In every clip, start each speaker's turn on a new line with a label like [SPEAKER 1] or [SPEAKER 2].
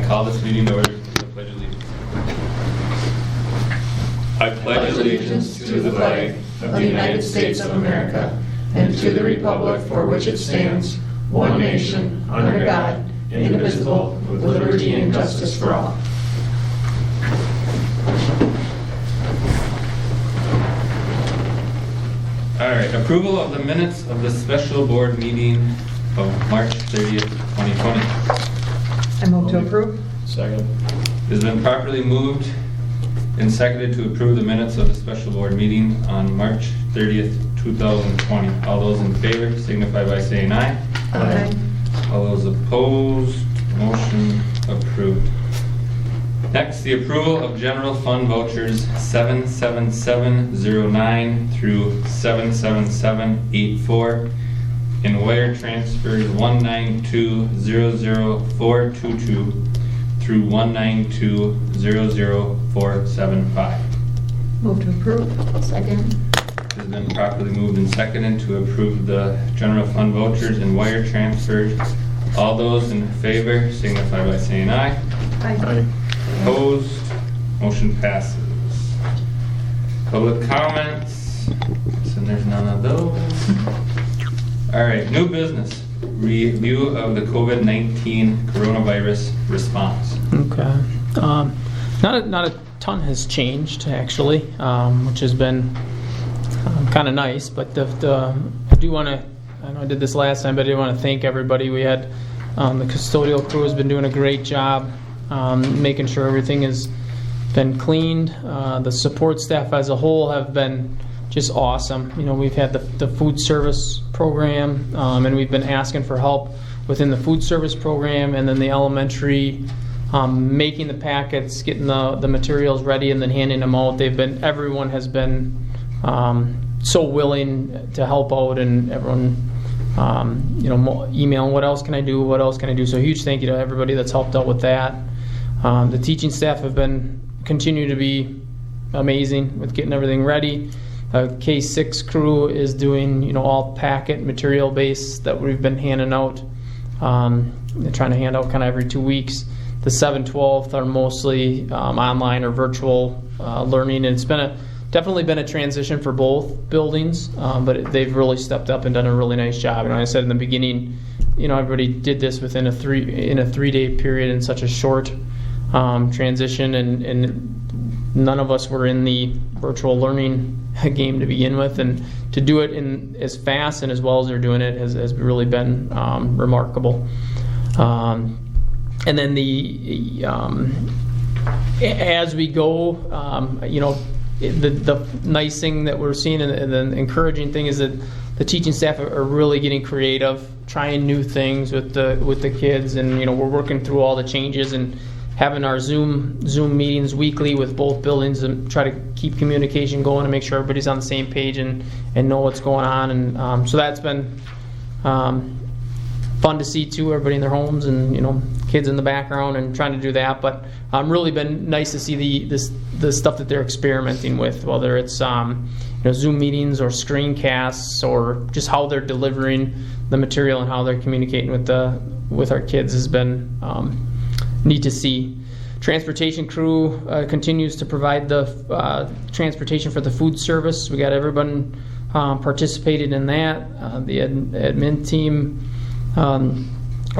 [SPEAKER 1] I call this meeting to order with the Pledge of Allegiance. I pledge allegiance to the flag of the United States of America and to the republic for which it stands, one nation, under God, indivisible, with liberty and justice for all. All right, approval of the minutes of the special board meeting of March 30th, 2020.
[SPEAKER 2] I move to approve.
[SPEAKER 3] Second.
[SPEAKER 1] It has been properly moved and seconded to approve the minutes of the special board meeting on March 30th, 2020. All those in favor signify by saying aye.
[SPEAKER 2] Aye.
[SPEAKER 1] All those opposed, motion approved. Next, the approval of general fund vouchers 77709 through 77784 and wire transfers 192-00422 through 192-00475.
[SPEAKER 2] Move to approve. Second.
[SPEAKER 1] It has been properly moved and seconded to approve the general fund vouchers and wire transfers. All those in favor signify by saying aye.
[SPEAKER 2] Aye.
[SPEAKER 1] Opposed, motion passes. Public comments, so there's none of those. All right, new business, review of the COVID-19 coronavirus response.
[SPEAKER 3] Okay. Not a ton has changed actually, which has been kind of nice. But I do want to. I know I did this last time, but I do want to thank everybody. We had the custodial crew has been doing a great job, making sure everything has been cleaned. The support staff as a whole have been just awesome. You know, we've had the food service program, and we've been asking for help within the food service program, and then the elementary, making the packets, getting the materials ready, and then handing them out. Everyone has been so willing to help out, and everyone, emailing, what else can I do? What else can I do? So huge thank you to everybody that's helped out with that. The teaching staff have continue to be amazing with getting everything ready. K6 crew is doing, all packet material base that we've been handing out. They're trying to hand out kind of every 2 weeks. The 7/12 are mostly online or virtual learning, and it's definitely been a transition for both buildings, but they've really stepped up and done a really nice job. And I said in the beginning, everybody did this within a 3-day period in such a short transition, and none of us were in the virtual learning game to begin with, and to do it in as fast and as well as they're doing it has really been remarkable. And then as we go, the nice thing that we're seeing and the encouraging thing is that the teaching staff are really getting creative, trying new things with the kids, and we're working through all the changes and having our Zoom meetings weekly with both buildings and try to keep communication going and make sure everybody's on the same page and know what's going on. And so that's been fun to see too, everybody in their homes and kids in the background and trying to do that. But really been nice to see the stuff that they're experimenting with, whether it's Zoom meetings or screencasts or just how they're delivering the material and how they're communicating with our kids has been neat to see. Transportation crew continues to provide the transportation for the food service. We got everyone participated in that. The admin team,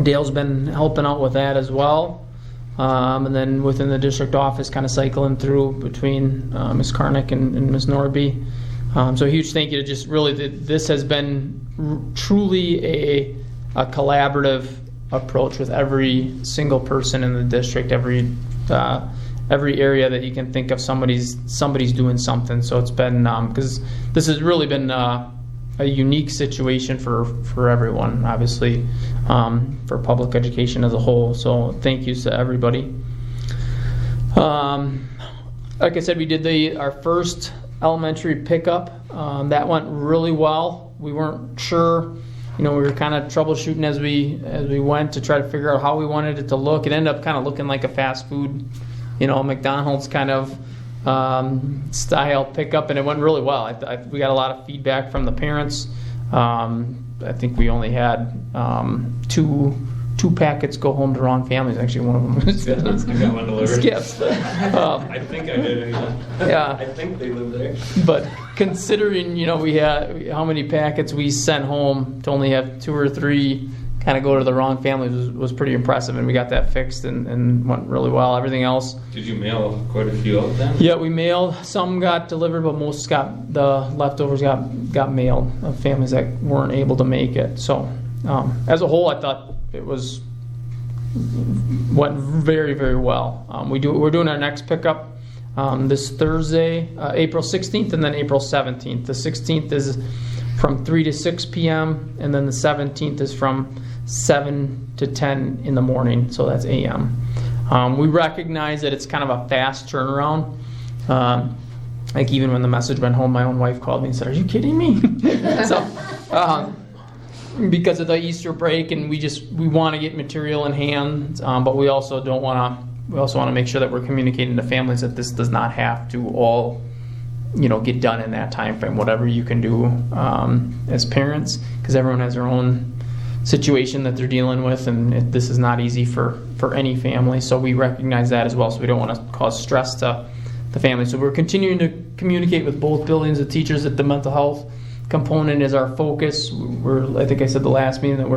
[SPEAKER 3] Dale's been helping out with that as well. And then within the district office, kind of cycling through between Ms. Karnick and Ms. Norby. So a huge thank you to just really, this has been truly a collaborative approach with every single person in the district, every area that you can think of, somebody's doing something. So it's been because this has really been a unique situation for everyone, obviously, for public education as a whole. So thank yous to everybody. Like I said, we did our first elementary pickup. That went really well. We weren't sure. We were kind of troubleshooting as we went to try to figure out how we wanted it to look. It ended up kind of looking like a fast food, McDonald's kind of style pickup, and it went really well. We got a lot of feedback from the parents. I think we only had two 2 packets go home to wrong families. Actually, one of them was
[SPEAKER 4] I got one delivered.
[SPEAKER 3] skipped.
[SPEAKER 4] I think I did.
[SPEAKER 3] Yeah.
[SPEAKER 4] I think they live there.
[SPEAKER 3] But considering, we had how many packets we sent home, to only have 2 or 3 kind of go to the wrong families was pretty impressive, and we got that fixed and went really well. Everything else.
[SPEAKER 4] Did you mail quite a few out then?
[SPEAKER 3] Yeah, we mailed. Some got delivered, but most the leftovers got mailed of families that weren't able to make it. So as a whole, I thought it went very, very well. We're doing our next pickup this Thursday, April 16th, and then April 17th. The 16th is from 3 to 6 p.m., and then the 17th is from 7 to 10 in the morning, so that's a.m. We recognize that it's kind of a fast turnaround. Like even when the message went home, my own wife called me and said, "Are you kidding me?" So, because of the Easter break, and we want to get material in hand, but we also want to make sure that we're communicating to families that this does not have to all get done in that time frame. Whatever you can do as parents, because everyone has their own situation that they're dealing with, and this is not easy for any family. So we recognize that as well. So we don't want to cause stress to the family. So we're continuing to communicate with both buildings, the teachers, that the mental health component is our focus. I think I said the last meeting that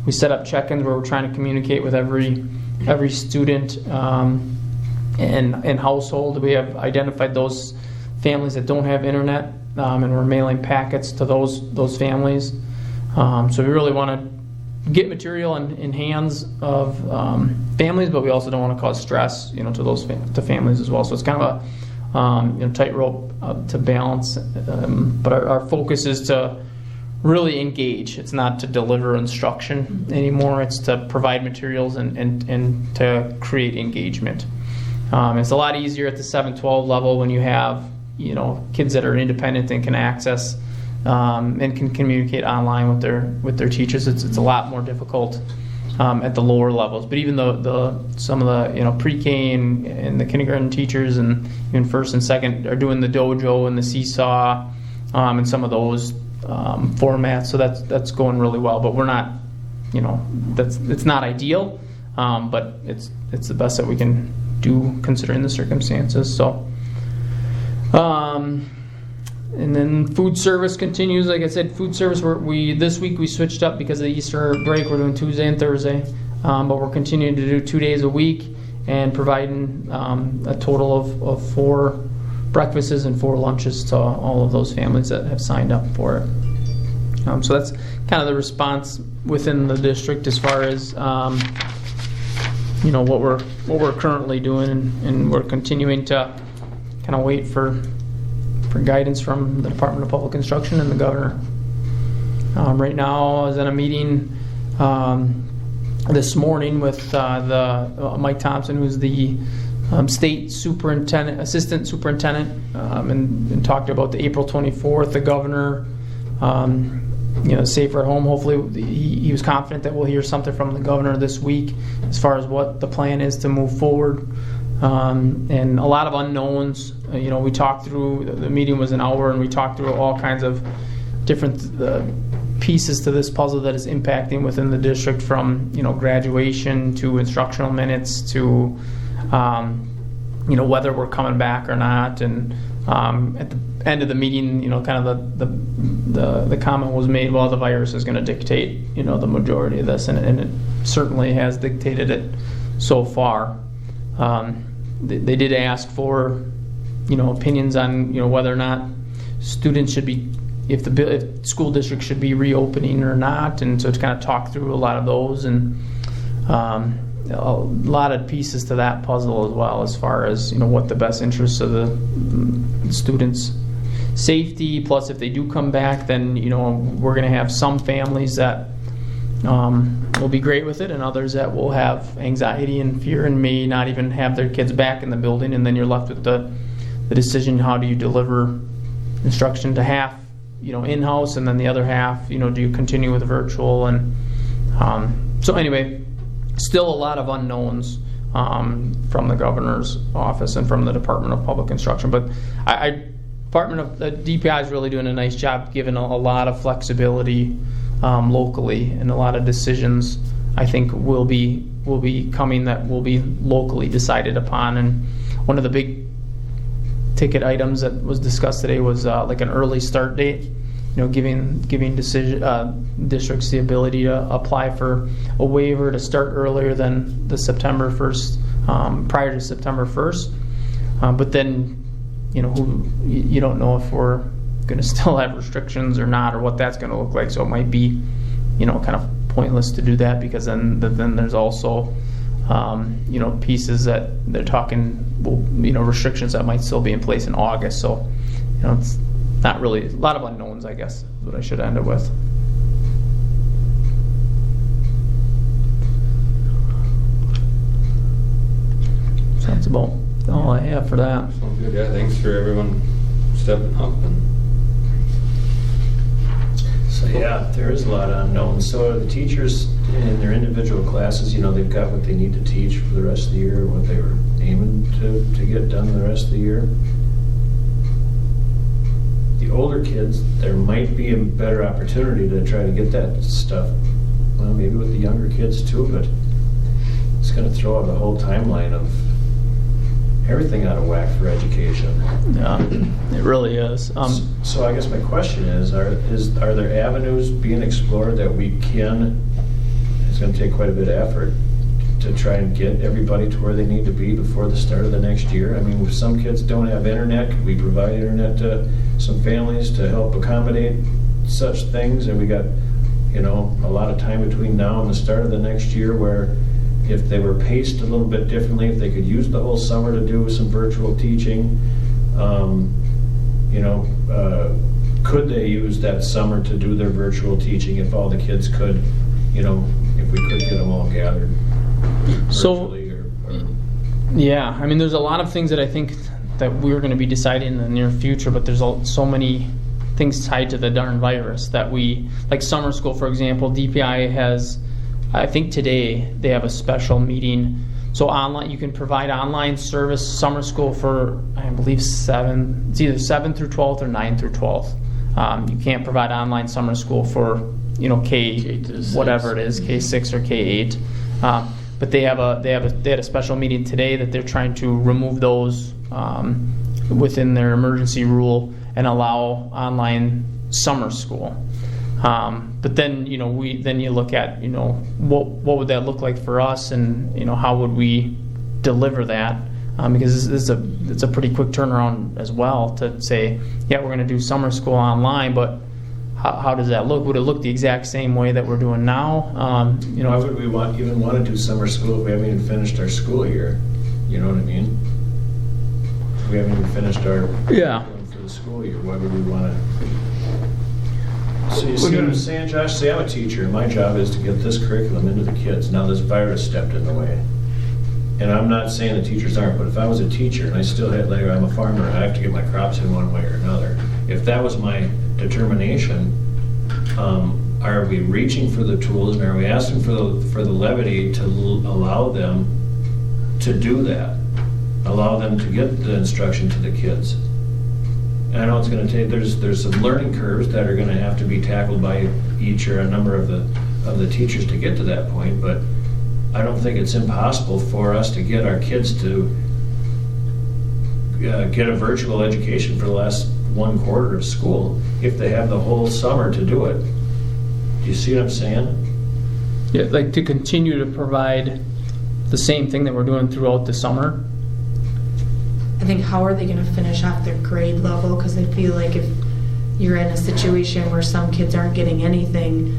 [SPEAKER 3] we set up check-ins where we're trying to communicate with every student and household. We have identified those families that don't have internet, and we're mailing packets to those families. So we really want to get material in hands of families, but we also don't want to cause stress, to families as well. So it's kind of a tightrope to balance. But our focus is to really engage. It's not to deliver instruction anymore. It's to provide materials and to create engagement. It's a lot easier at the 7-12 level when you have kids that are independent and can access and can communicate online with their teachers. It's a lot more difficult at the lower levels. But even though some of the pre-K and the kindergarten teachers and even first and second are doing the dojo and the seesaw and some of those formats, so that's going really well. But we're not, it's not ideal, but it's the best that we can do considering the circumstances. So. And then food service continues. Like I said, food service, this week we switched up because of the Easter break. We're doing Tuesday and Thursday, but we're continuing to do 2 days a week and providing a total of 4 breakfasts and 4 lunches to all of those families that have signed up for it. So that's kind of the response within the district as far as what we're currently doing, and we're continuing to kind of wait for guidance from the Department of Public Instruction and the governor. Right now, I was in a meeting this morning with Mike Thompson, who's the state assistant superintendent, and talked about the April 24th. The governor, Safer at Home. Hopefully, he was confident that we'll hear something from the governor this week as far as what the plan is to move forward. And a lot of unknowns. We talked through, the meeting was an hour, and we talked through all kinds of different pieces to this puzzle that is impacting within the district, from graduation to instructional minutes to whether we're coming back or not. And at the end of the meeting, kind of the comment was made, well, the virus is going to dictate the majority of this, and it certainly has dictated it so far. They did ask for, opinions on, whether or not students should be, if school districts should be reopening or not, and so to kind of talk through a lot of those, and a lot of pieces to that puzzle as well, as far as what the best interests of the students' safety. Plus, if they do come back, then we're going to have some families that will be great with it, and others that will have anxiety and fear and may not even have their kids back in the building, and then you're left with the decision: how do you deliver instruction to half in-house, and then the other half do you continue with virtual? And so anyway, still a lot of unknowns from the governor's office and from the Department of Public Instruction, but DPI is really doing a nice job, giving a lot of flexibility locally, and a lot of decisions I think will be coming that will be locally decided upon. And one of the big ticket items that was discussed today was like an early start date. Giving districts the ability to apply for a waiver to start earlier than the September 1st, prior to September 1st. But then, you don't know if we're going to still have restrictions or not, or what that's going to look like. So it might be, kind of pointless to do that, because then there's also, pieces that they're talking, restrictions that might still be in place in August. So, it's not really, a lot of unknowns, I guess, is what I should end it with. So that's about all I have for that.
[SPEAKER 4] Sounds good. Yeah, thanks for everyone stepping up.
[SPEAKER 1] So yeah, there is a lot of unknowns. So the teachers in their individual classes, they've got what they need to teach for the rest of the year, what they were aiming to get done the rest of the year. The older kids, there might be a better opportunity to try to get that stuff. Well, maybe with the younger kids too, but it's going to throw out the whole timeline of everything out of whack for education.
[SPEAKER 3] Yeah, it really is.
[SPEAKER 1] So I guess my question is, are there avenues being explored that we can, it's going to take quite a bit of effort to try and get everybody to where they need to be before the start of the next year? I mean, if some kids don't have internet, could we provide internet to some families to help accommodate such things? And we got, a lot of time between now and the start of the next year where if they were paced a little bit differently, if they could use the whole summer to do some virtual teaching, could they use that summer to do their virtual teaching if all the kids could, if we could get them all gathered virtually?
[SPEAKER 3] Yeah, I mean, there's a lot of things that I think that we're going to be deciding in the near future, but there's so many things tied to the darn virus that like summer school, for example. DPI has, I think today they have a special meeting. So online, you can provide online service summer school for, I believe, it's either 7th through 12th or 9th through 12th. You can't provide online summer school for, K whatever it is, K6 or K8. But they had a special meeting today that they're trying to remove those within their emergency rule and allow online summer school. But then you look at what would that look like for us, and how would we deliver that, because it's a pretty quick turnaround as well to say, yeah, we're going to do summer school online, but how does that look? Would it look the exact same way that we're doing now?
[SPEAKER 1] Why would we even want to do summer school if we haven't even finished our school year? You know what I mean? We haven't even finished our curriculum for the school year. Why would we want to? So you see what I'm saying, Josh? Say I'm a teacher, and my job is to get this curriculum into the kids. Now this virus stepped in the way. And I'm not saying the teachers aren't, but if I was a teacher and I still had, later I'm a farmer, and I have to get my crops in one way or another. If that was my determination, are we reaching for the tools, and are we asking for the levity to allow them to do that? Allow them to get the instruction to the kids. And I know it's going to take, there's some learning curves that are going to have to be tackled by each or a number of the teachers to get to that point, but I don't think it's impossible for us to get our kids to get a virtual education for the last 1 quarter of school if they have the whole summer to do it. Do you see what I'm saying?
[SPEAKER 3] Yeah, like to continue to provide the same thing that we're doing throughout the summer.
[SPEAKER 5] I think how are they going to finish off their grade level? Because I feel like if you're in a situation where some kids aren't getting anything,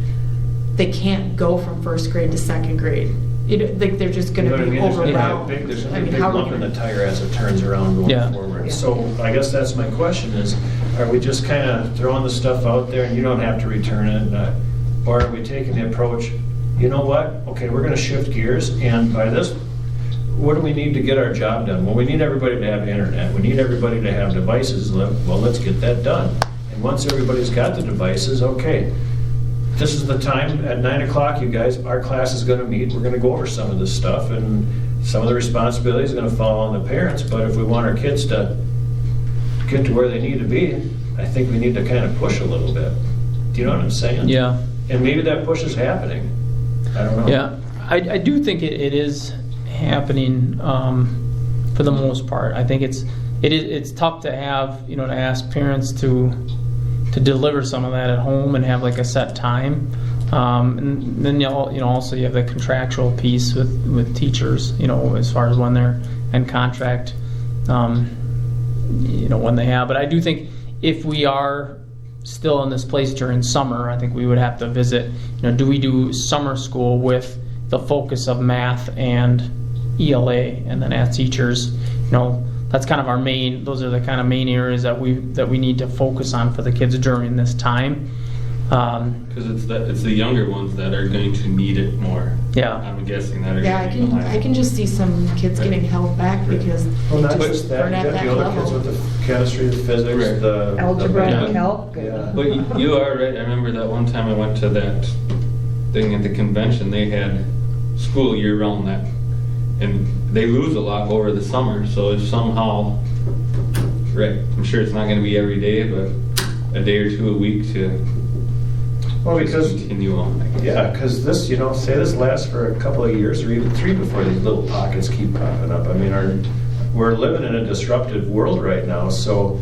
[SPEAKER 5] they can't go from first grade to second grade. Like they're just going to be overwhelmed.
[SPEAKER 1] There's going to be a big lump in the tire as it turns around going forward.
[SPEAKER 5] Yeah.
[SPEAKER 1] So I guess that's my question is, are we just kind of throwing the stuff out there and you don't have to return it? Or are we taking the approach, you know what, okay, we're going to shift gears, and by this, what do we need to get our job done? Well, we need everybody to have internet. We need everybody to have devices. Well, let's get that done. And once everybody's got the devices, okay, this is the time at 9 o'clock, you guys, our class is going to meet. We're going to go over some of this stuff, and some of the responsibility is going to fall on the parents. But if we want our kids to get to where they need to be, I think we need to kind of push a little bit. Do you know what I'm saying?
[SPEAKER 3] Yeah.
[SPEAKER 1] And maybe that push is happening. I don't know.
[SPEAKER 3] Yeah. I do think it is happening for the most part. I think it's tough to have, to ask parents to deliver some of that at home and have like a set time. And then also you have the contractual piece with teachers, as far as when they're in contract, when they have. But I do think if we are still in this place during summer, I think we would have to visit, do we do summer school with the focus of math and ELA, and then as teachers, that's kind of those are the kind of main areas that we need to focus on for the kids during this time.
[SPEAKER 4] Because it's the younger ones that are going to need it more.
[SPEAKER 3] Yeah.
[SPEAKER 4] I'm guessing that are
[SPEAKER 5] Yeah,
[SPEAKER 4] going to be behind.
[SPEAKER 5] I can just see some kids getting held back because
[SPEAKER 1] Well, not
[SPEAKER 5] they
[SPEAKER 1] just that,
[SPEAKER 5] aren't
[SPEAKER 1] you
[SPEAKER 5] at
[SPEAKER 1] got
[SPEAKER 5] that
[SPEAKER 1] the other kids
[SPEAKER 5] level.
[SPEAKER 1] with the chemistry, the physics,
[SPEAKER 4] Right.
[SPEAKER 1] the
[SPEAKER 2] Algebra,
[SPEAKER 1] math.
[SPEAKER 2] calc.
[SPEAKER 1] Yeah.
[SPEAKER 4] But you are right. I remember that one time I went to that thing at the convention. They had school year round that, and they lose a lot over the summer. So if somehow, right, I'm sure it's not going to be every day, but a day or two a week to
[SPEAKER 1] Well,
[SPEAKER 4] just
[SPEAKER 1] because
[SPEAKER 4] continue on. I guess.
[SPEAKER 1] yeah, because this, say this lasts for a couple of years or even 3 before these little pockets keep popping up. I mean, we're living in a disruptive world right now. So,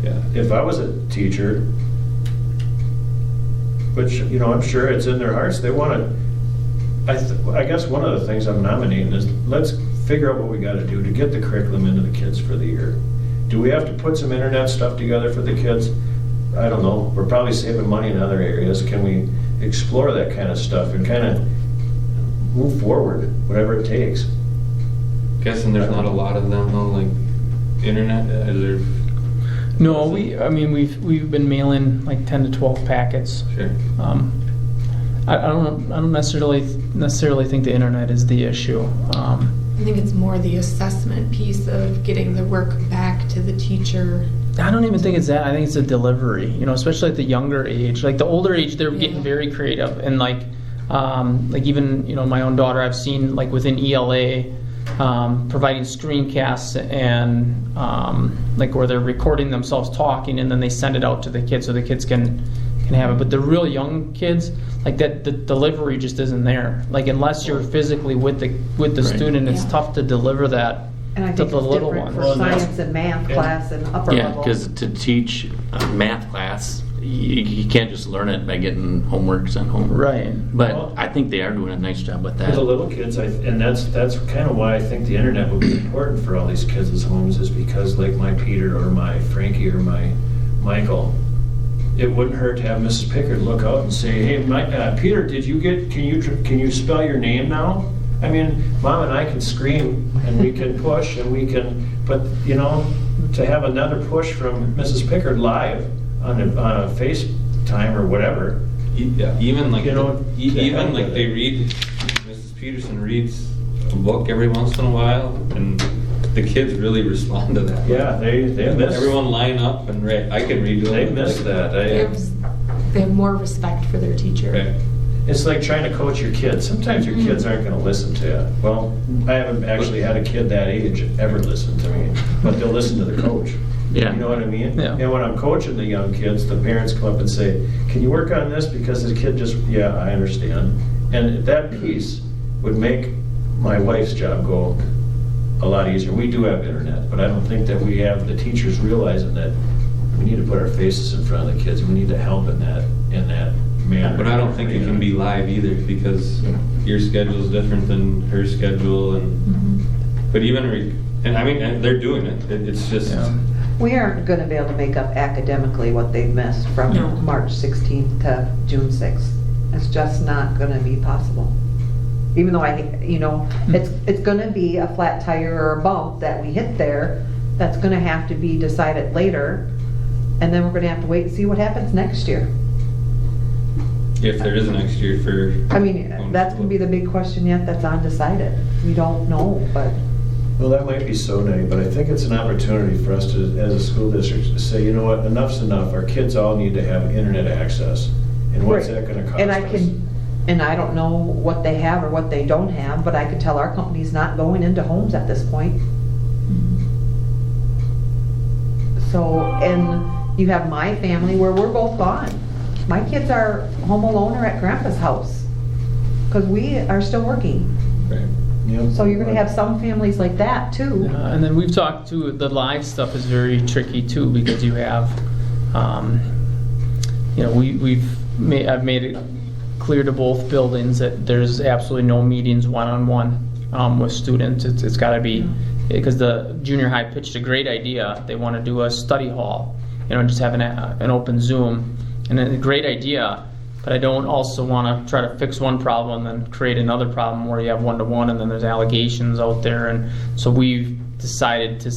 [SPEAKER 1] yeah, if I was a teacher, which I'm sure it's in their hearts, they want to. I guess one of the things I'm nominating is let's figure out what we got to do to get the curriculum into the kids for the year. Do we have to put some internet stuff together for the kids? I don't know. We're probably saving money in other areas. Can we explore that kind of stuff and kind of move forward, whatever it takes?
[SPEAKER 4] Guessing there's not a lot of them though, like internet. Is there?
[SPEAKER 3] No, we've been mailing like 10 to 12 packets.
[SPEAKER 4] Sure.
[SPEAKER 3] I don't necessarily think the internet is the issue.
[SPEAKER 5] I think it's more the assessment piece of getting the work back to the teacher.
[SPEAKER 3] I don't even think it's that. I think it's a delivery. Especially at the younger age. Like the older age, they're getting very creative, and like even my own daughter, I've seen like within ELA. Providing screencasts and like where they're recording themselves talking, and then they send it out to the kids so the kids can have it. But the real young kids, like that, the delivery just isn't there. Like unless you're physically with the student, it's tough to deliver that
[SPEAKER 2] And I
[SPEAKER 3] to
[SPEAKER 2] think
[SPEAKER 3] the
[SPEAKER 2] it's
[SPEAKER 3] little
[SPEAKER 2] different
[SPEAKER 3] ones.
[SPEAKER 2] for science and math class and upper
[SPEAKER 6] Yeah,
[SPEAKER 2] level.
[SPEAKER 6] because to teach a math class, you can't just learn it by getting homework sent home.
[SPEAKER 3] Right.
[SPEAKER 6] But
[SPEAKER 1] Well-
[SPEAKER 6] I think they are doing a nice job with
[SPEAKER 1] For
[SPEAKER 6] that.
[SPEAKER 1] the little kids, and that's kind of why I think the internet would be important for all these kids' homes, is because like my Peter or my Frankie or my Michael, it wouldn't hurt to have Mrs. Pickard look out and say, "Hey, Peter, can you spell your name now?" I mean, Mom and I can scream and we can push and we can, but to have another push from Mrs. Pickard live on a FaceTime or whatever.
[SPEAKER 4] Yeah, even like
[SPEAKER 1] even like
[SPEAKER 4] they read. Mrs. Peterson reads a book every once in a while, and the kids really respond to that.
[SPEAKER 1] Yeah, they miss.
[SPEAKER 4] Everyone line up and I can read.
[SPEAKER 1] They miss that.
[SPEAKER 5] They have more respect for their teacher.
[SPEAKER 4] Right.
[SPEAKER 1] It's like trying to coach your kids. Sometimes your kids aren't going to listen to you. Well, I haven't actually had a kid that age ever listen to me, but they'll listen to the coach.
[SPEAKER 6] Yeah.
[SPEAKER 1] You know what I mean?
[SPEAKER 3] Yeah.
[SPEAKER 1] And when I'm coaching the young kids, the parents come up and say, "Can you work on this?" Because the kid yeah, I understand. And that piece would make my wife's job go a lot easier. We do have internet, but I don't think that we have the teachers realizing that we need to put our faces in front of the kids. We need to help in that manner.
[SPEAKER 4] But I don't think it can be live either, because your schedule is different than her schedule, and but even and they're doing it. It's just
[SPEAKER 2] We aren't going to be able to make up academically what they've missed from
[SPEAKER 5] No.
[SPEAKER 2] March 16th to June 6th. It's just not going to be possible. Even though it's going to be a flat tire or a bump that we hit there, that's going to have to be decided later, and then we're going to have to wait and see what happens next year.
[SPEAKER 4] if there is next year for.
[SPEAKER 2] I mean, that's going to be the big question yet that's undecided. We don't know, but
[SPEAKER 1] Well, that might be so naive, but I think it's an opportunity for us to, as a school district, to say, you know what, enough's enough. Our kids all need to have internet access. And what's
[SPEAKER 2] Right.
[SPEAKER 1] that going to cost
[SPEAKER 2] And
[SPEAKER 1] us?
[SPEAKER 2] and I don't know what they have or what they don't have, but I could tell our company's not going into homes at this point. So, and you have my family where we're both gone. My kids are home alone or at grandpa's house, because we are still working.
[SPEAKER 4] Right.
[SPEAKER 1] Yep.
[SPEAKER 2] So you're gonna have some families like that too.
[SPEAKER 3] And then we've talked too, the live stuff is very tricky too, because you have, I've made it clear to both buildings that there's absolutely no meetings one-on-one with students. It's gotta be, because the junior high pitched a great idea. They wanna do a study hall, just have an open Zoom, and a great idea. But I don't also want to try to fix one problem and then create another problem where you have one-to-one and then there's allegations out there. And so we've decided to,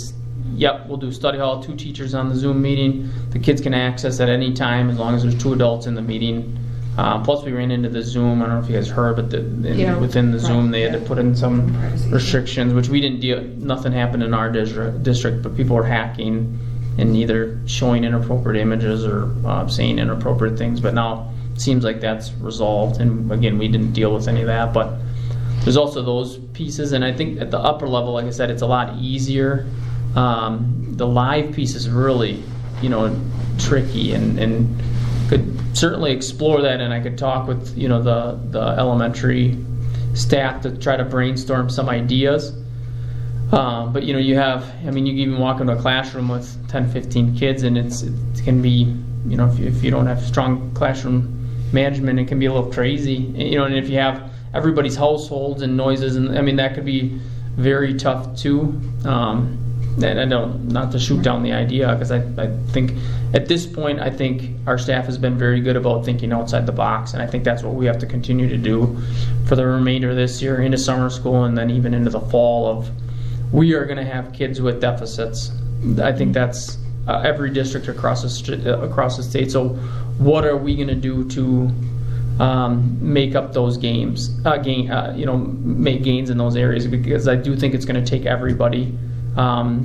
[SPEAKER 3] we'll do study hall, 2 teachers on the Zoom meeting. The kids can access at any time as long as there's 2 adults in the meeting. Plus we ran into the Zoom, I don't know if you guys heard, but within the Zoom they had to put in some restrictions, which we didn't deal, nothing happened in our district, but people were hacking and either showing inappropriate images or saying inappropriate things. But now seems like that's resolved, and again, we didn't deal with any of that. But there's also those pieces, and I think at the upper level, like I said, it's a lot easier. The live piece is really, tricky, and could certainly explore that, and I could talk with, the elementary staff to try to brainstorm some ideas. But you have, you can even walk into a classroom with 10, 15 kids, and it can be, if you don't have strong classroom management, it can be a little crazy, and if you have everybody's households and noises, and that could be very tough too. And I don't, not to shoot down the idea, because I think at this point, I think our staff has been very good about thinking outside the box, and I think that's what we have to continue to do for the remainder of this year into summer school, and then even into the fall. We are going to have kids with deficits. I think that's every district across the state. So what are we going to do to make up those gains, make gains in those areas? Because I do think it's going to take everybody.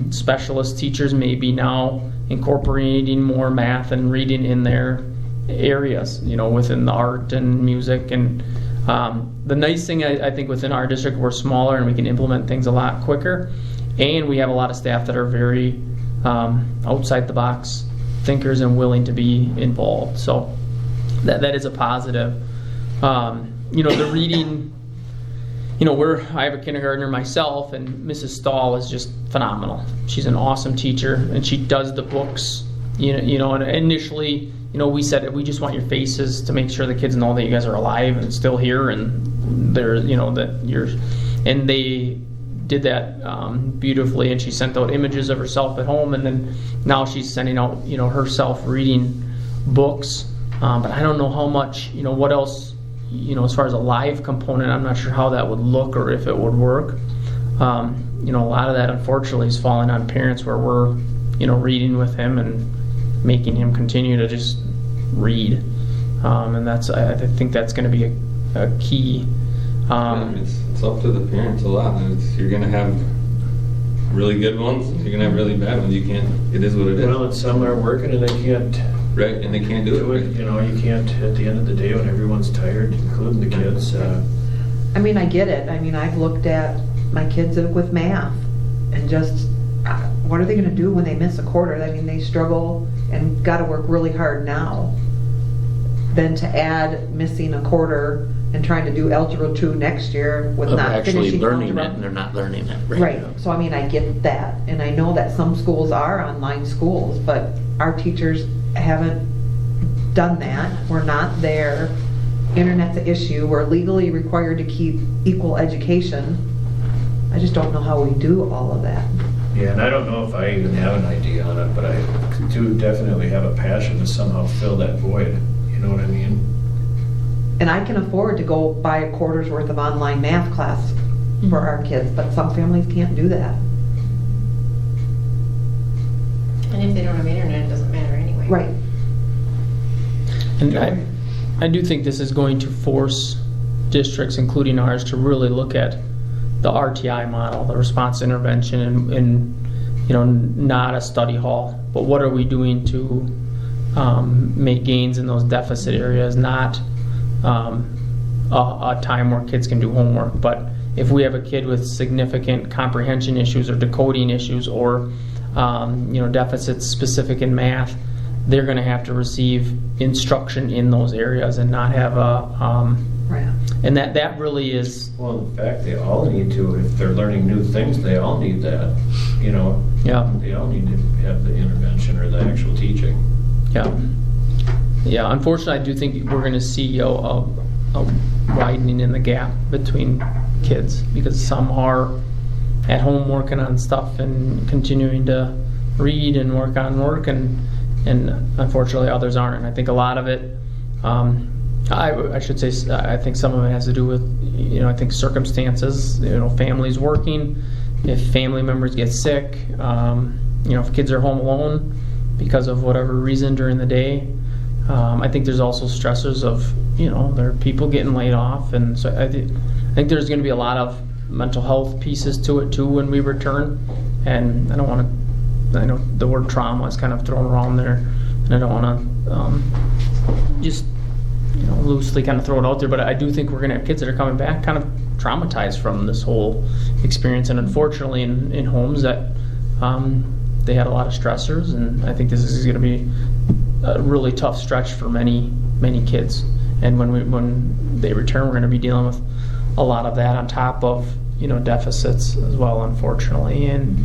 [SPEAKER 3] Specialist teachers may be now incorporating more math and reading in their areas, within the art and music. And the nice thing, I think, within our district, we're smaller and we can implement things a lot quicker. And we have a lot of staff that are very outside the box thinkers and willing to be involved. So that is a positive. The reading, I have a kindergartner myself, and Mrs. Stahl is just phenomenal. She's an awesome teacher, and she does the books. And initially, we said we just want your faces to make sure the kids know that you guys are alive and still here, and they're, that you're. And they did that beautifully, and she sent out images of herself at home, and then now she's sending out, herself reading books. But I don't know how much, what else. As far as a live component, I'm not sure how that would look or if it would work. A lot of that, unfortunately, is falling on parents, where we're, reading with him and making him continue to just read. And I think that's going to be a key.
[SPEAKER 4] It's up to the parents a lot. You're going to have really good ones, you're going to have really bad ones. You can't, it is what it is.
[SPEAKER 1] Well, and some are working and they can't.
[SPEAKER 4] Right, and they can't do it.
[SPEAKER 1] You can't, at the end of the day, when everyone's tired, including the kids.
[SPEAKER 2] I get it. I've looked at my kids with math, and just, what are they going to do when they miss a quarter? They struggle and got to work really hard now. Then to add missing a quarter and trying to do Algebra 2 next year with not
[SPEAKER 6] actually
[SPEAKER 2] finishing
[SPEAKER 6] learning
[SPEAKER 2] algebra.
[SPEAKER 6] it, and they're not learning it.
[SPEAKER 2] Right. So I get that, and I know that some schools are online schools, but our teachers haven't done that. We're not there. Internet's an issue. We're legally required to keep equal education. I just don't know how we do all of that.
[SPEAKER 1] Yeah, and I don't know if I even have an idea on it, but I do definitely have a passion to somehow fill that void. You know what I mean?
[SPEAKER 2] And I can afford to go buy a quarter's worth of online math class for our kids, but some families can't do that.
[SPEAKER 7] And if they don't have internet, it doesn't matter anyway.
[SPEAKER 2] Right.
[SPEAKER 3] And I do think this is going to force districts, including ours, to really look at the RTI model, the response intervention, and not a study hall, but what are we doing to make gains in those deficit areas, not a time where kids can do homework. But if we have a kid with significant comprehension issues or decoding issues or deficits specific in math, they're going to have to receive instruction in those areas and not have a,
[SPEAKER 2] Right.
[SPEAKER 3] and that really is,
[SPEAKER 1] Well, in fact, they all need to, if they're learning new things, they all need that, you know.
[SPEAKER 3] yeah,
[SPEAKER 1] They all need to have the intervention or the actual teaching.
[SPEAKER 3] yeah. Yeah, unfortunately, I do think we're going to see a widening in the gap between kids because some are at home working on stuff and continuing to read and work on work, and unfortunately others aren't. And I think a lot of it, I should say, I think some of it has to do with, you know, I think circumstances, you know, families working, if family members get sick, you know, if kids are home alone because of whatever reason during the day. I think there's also stressors of, you know, there are people getting laid off, and so I think there's going to be a lot of mental health pieces to it too when we return. And I don't want to, I know the word trauma is kind of thrown around there, and I don't want to just, you know, loosely kind of throw it out there, but I do think we're going to have kids that are coming back kind of traumatized from this whole experience, and unfortunately in homes that they had a lot of stressors, and I think this is going to be a really tough stretch for many kids. And when they return, we're going to be dealing with a lot of that on top of, you know, deficits as well, unfortunately. And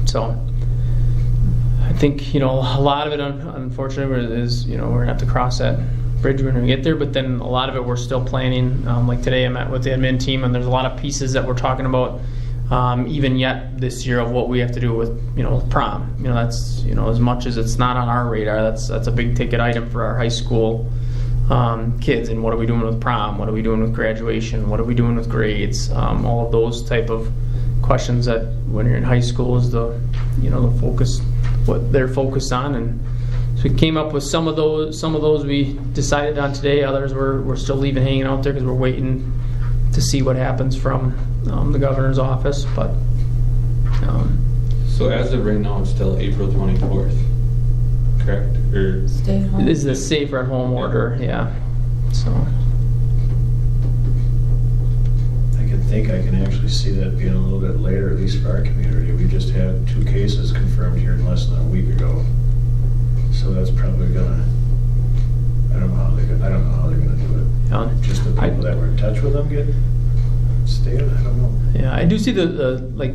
[SPEAKER 3] so I think, you know, a lot of it, unfortunately, is, you know, we're going to have to cross that bridge when we get there. But then a lot of it we're still planning. Like today I met with the admin team, and there's a lot of pieces that we're talking about even yet this year of what we have to do with, you know, with prom. You know, that's, you know, as much as it's not on our radar, that's a big ticket item for our high school kids. And what are we doing with prom? What are we doing with graduation? What are we doing with grades? All of those type of questions that when you're in high school is the, you know, the focus, what they're focused on. And so we came up with some of those we decided on today. Others we're still leaving hanging out there because we're waiting to see what happens from the governor's office. But
[SPEAKER 4] So as of right now, it's still April 24th, correct? Or
[SPEAKER 5] Stay home.
[SPEAKER 3] this is a safer at home order, yeah. So
[SPEAKER 1] I can actually see that being a little bit later, at least for our community. We just had 2 cases confirmed here in less than a week ago. So that's probably gonna, I don't know how they're gonna do it. Just the people that were in touch with them get stayed, I don't know.
[SPEAKER 3] yeah, I do see the like,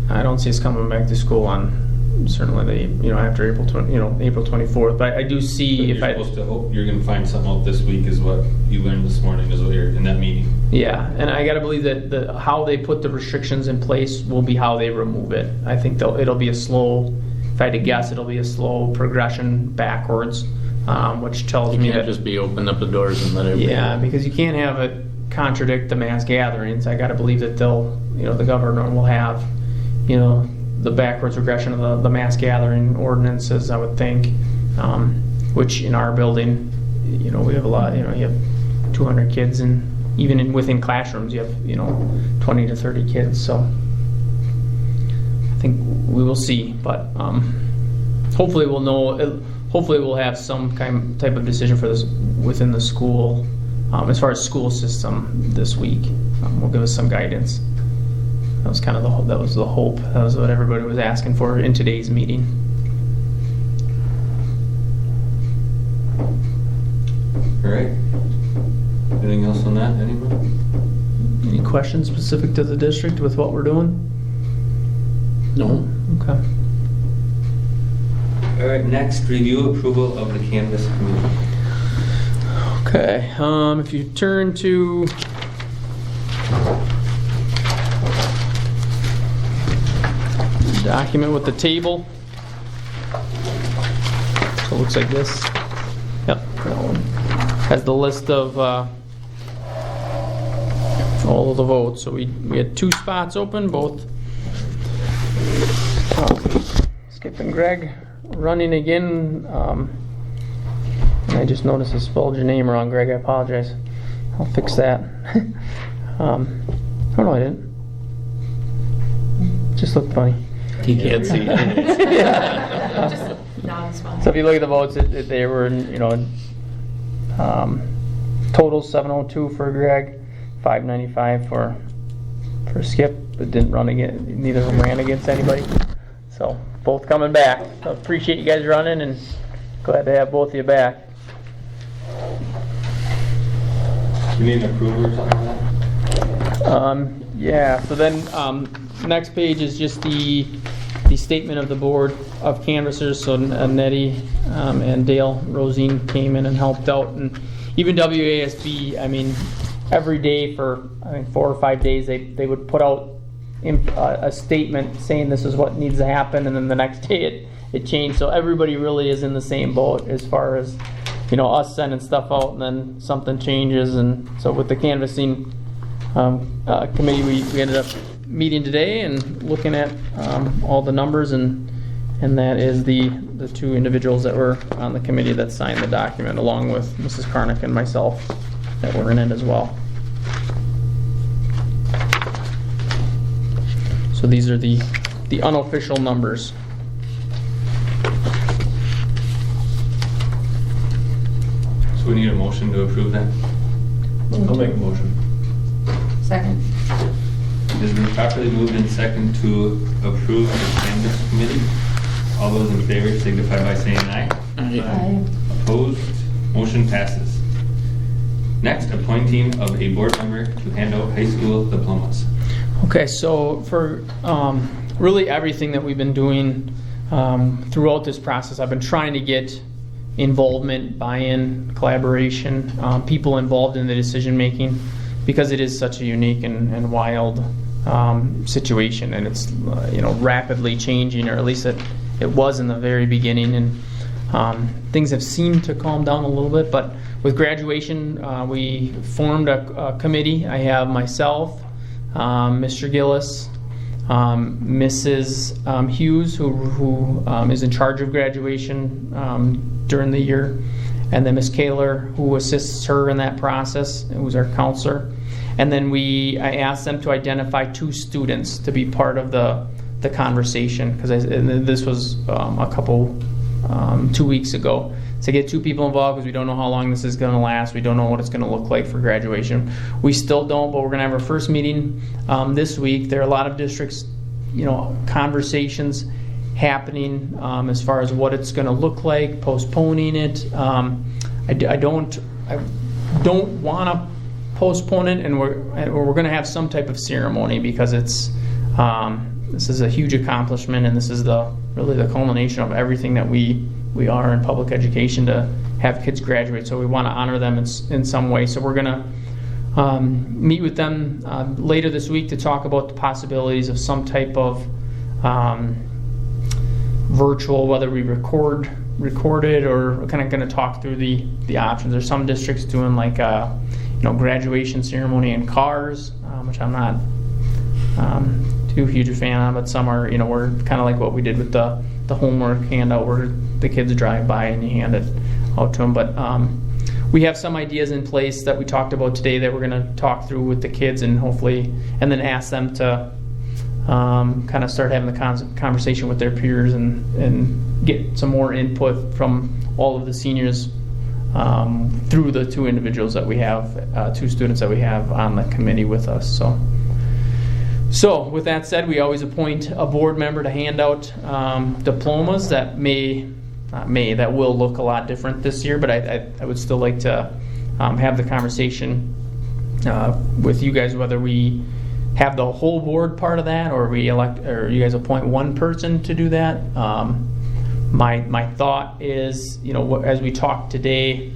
[SPEAKER 3] I don't see us coming back to school on certainly the, you know, after April 24th. But I do see
[SPEAKER 4] you're supposed to hope you're going to find something out this week is what you learned this morning is what you're in that meeting.
[SPEAKER 3] Yeah, and I got to believe that how they put the restrictions in place will be how they remove it. I think it'll be a slow, if I had to guess, it'll be a slow progression backwards, which tells me
[SPEAKER 6] You can't
[SPEAKER 3] that
[SPEAKER 6] just be opening up the doors and let everybody.
[SPEAKER 3] yeah, because you can't have it contradict the mass gatherings. I got to believe that they'll, you know, the governor will have, you know, the backwards regression of the mass gathering ordinances, I would think, which in our building, you know, we have a lot, you know, you have 200 kids, and even within classrooms you have, you know, 20 to 30 kids. So I think we will see, but hopefully we'll know, hopefully we'll have some type of decision for this within the school, as far as school system this week. Will give us some guidance. That was kind of the hope. That was what everybody was asking for in today's meeting.
[SPEAKER 4] All right. Anything else on that, anyone?
[SPEAKER 3] Any questions specific to the district with what we're doing?
[SPEAKER 6] No.
[SPEAKER 3] Okay.
[SPEAKER 4] All right, next, review approval of the Canvas Committee.
[SPEAKER 3] Okay. If you turn to document with the table. So it looks like this. Yep, that one has the list of all of the votes. So we had 2 spots open, both Skip and Greg running again. And I just noticed I spelled your name wrong, Greg. I apologize. I'll fix that. Oh no, I didn't. Just looked funny.
[SPEAKER 6] He can't see.
[SPEAKER 5] Just non-sponsored.
[SPEAKER 3] So if you look at the votes, they were, you know, total 702 for Greg, 595 for Skip. It didn't run again. Neither of them ran against anybody. So both coming back. So appreciate you guys running, and glad to have both of you back.
[SPEAKER 4] You need an approval or something like that?
[SPEAKER 3] Yeah, so then next page is just the statement of the board of canvassers. So Nettie and Dale Rosine came in and helped out, and even WASB, I mean, every day for I think 4 or 5 days they would put out a statement saying this is what needs to happen, and then the next day it changed. So everybody really is in the same boat as far as, you know, us sending stuff out and then something changes. And so with the canvassing committee, we ended up meeting today and looking at all the numbers, and that is the 2 individuals that were on the committee that signed the document, along with Mrs. Karnick and myself that were in it as well. So these are the unofficial numbers.
[SPEAKER 4] So we need a motion to approve that?
[SPEAKER 1] I'll make a motion.
[SPEAKER 7] Second.
[SPEAKER 4] It has been properly moved and second to approve the canvas committee. All those in favor signify by saying aye.
[SPEAKER 7] Aye.
[SPEAKER 4] Opposed? Motion passes. Next, appointing of a board member to hand out high school diplomas.
[SPEAKER 3] Okay, so for really everything that we've been doing throughout this process, I've been trying to get involvement, buy-in, collaboration, people involved in the decision making, because it is such a unique and wild situation, and it's rapidly changing, or at least it was in the very beginning, and things have seemed to calm down a little bit. But with graduation, we formed a committee. I have myself, Mr. Gillis, Mrs. Hughes, who is in charge of graduation during the year, and then Ms. Kaler, who assists her in that process, who's our counselor. And then I asked them to identify 2 students to be part of the conversation, because this was a couple 2 weeks ago, to get 2 people involved, because we don't know how long this is going to last. We don't know what it's going to look like for graduation. We still don't, but we're going to have our first meeting this week. There are a lot of districts, conversations happening as far as what it's going to look like, postponing it. I don't want to postpone it, and we're going to have some type of ceremony, because it's this is a huge accomplishment, and this is really the culmination of everything that we are in public education, to have kids graduate. So we want to honor them in some way. So we're going to meet with them later this week to talk about the possibilities of some type of virtual, whether we record it, or we're kind of going to talk through the options. There's some districts doing like a graduation ceremony in cars, which I'm not too huge a fan of, but some are, we're kind of like what we did with the homework handout, where the kids drive by and you hand it out to them. But we have some ideas in place that we talked about today that we're going to talk through with the kids, and hopefully, and then ask them to kind of start having the conversation with their peers, and get some more input from all of the seniors through the 2 individuals that we have, 2 students that we have on the committee with us. So with that said, we always appoint a board member to hand out diplomas that that will look a lot different this year, but I would still like to have the conversation with you guys, whether we have the whole board part of that, or we elect, or you guys appoint one person to do that. My thought is, as we talked today,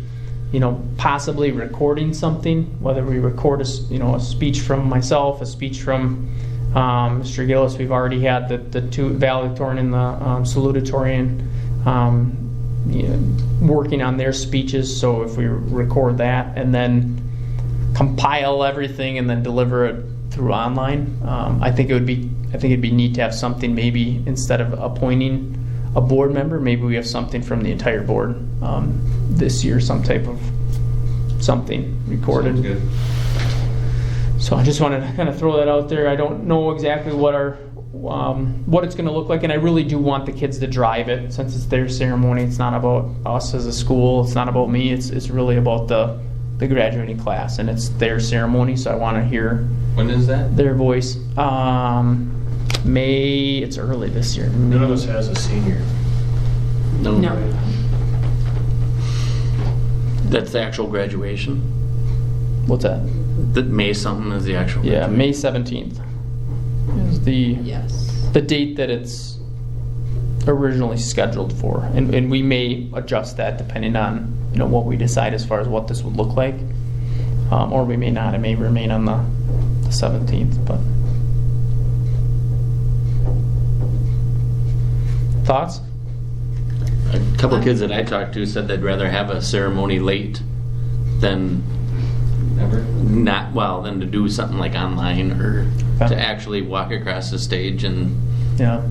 [SPEAKER 3] possibly recording something, whether we record a speech from myself, a speech from Mr. Gillis. We've already had the 2 valedictorian and the salutatorian working on their speeches. So if we record that and then compile everything and then deliver it through online, I think it'd be neat to have something, maybe instead of appointing a board member, maybe we have something from the entire board this year, some type of something recorded.
[SPEAKER 4] Sounds good.
[SPEAKER 3] So I just wanted to kind of throw that out there. I don't know exactly what it's going to look like, and I really do want the kids to drive it, since it's their ceremony. It's not about us as a school. It's not about me. It's really about the graduating class, and it's their ceremony. So I want to hear
[SPEAKER 4] When is that?
[SPEAKER 3] their voice. May, it's early this year.
[SPEAKER 1] None of us has a senior.
[SPEAKER 5] No.
[SPEAKER 6] That's the actual graduation?
[SPEAKER 3] What's that?
[SPEAKER 6] That May something is the actual
[SPEAKER 3] Yeah,
[SPEAKER 6] graduation?
[SPEAKER 3] May 17th is
[SPEAKER 5] Yes.
[SPEAKER 3] the date that it's originally scheduled for. And we may adjust that depending on, what we decide as far as what this would look like. Or we may not. It may remain on the 17th, but. Thoughts?
[SPEAKER 6] A couple of kids that I talked to said they'd rather have a ceremony late than
[SPEAKER 4] Never?
[SPEAKER 6] than to do something like online or
[SPEAKER 3] Okay.
[SPEAKER 6] to actually walk across the stage and,
[SPEAKER 3] Yeah.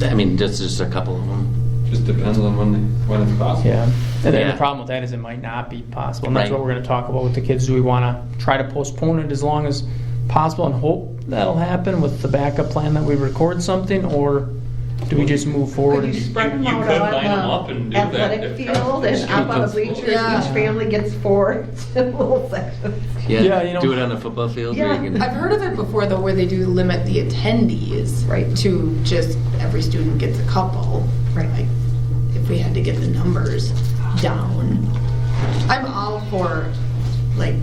[SPEAKER 6] I mean, just a couple of them.
[SPEAKER 4] Just depends on when it's possible.
[SPEAKER 3] Yeah. And then
[SPEAKER 6] Yeah.
[SPEAKER 3] the problem with that is it might not be possible. And that's
[SPEAKER 6] Right.
[SPEAKER 3] what we're going to talk about with the kids. Do we want to try to postpone it as long as possible and hope that'll happen with the backup plan that we record something, or do we just move forward?
[SPEAKER 2] Could you
[SPEAKER 3] and
[SPEAKER 2] spread them
[SPEAKER 4] You
[SPEAKER 2] out
[SPEAKER 4] could line 'em up
[SPEAKER 2] on
[SPEAKER 4] and
[SPEAKER 2] the
[SPEAKER 4] do that
[SPEAKER 2] athletic
[SPEAKER 4] if
[SPEAKER 2] field and up on the bleachers?
[SPEAKER 5] Yeah.
[SPEAKER 2] Each family gets 4 little sections.
[SPEAKER 3] Yeah,
[SPEAKER 6] Do it on a football field where
[SPEAKER 2] Yeah.
[SPEAKER 6] you can.
[SPEAKER 5] I've heard of it before though, where they do limit the attendees
[SPEAKER 2] Right.
[SPEAKER 5] to just every student gets a couple.
[SPEAKER 2] Right.
[SPEAKER 5] Like, if we had to get the numbers down. I'm all for like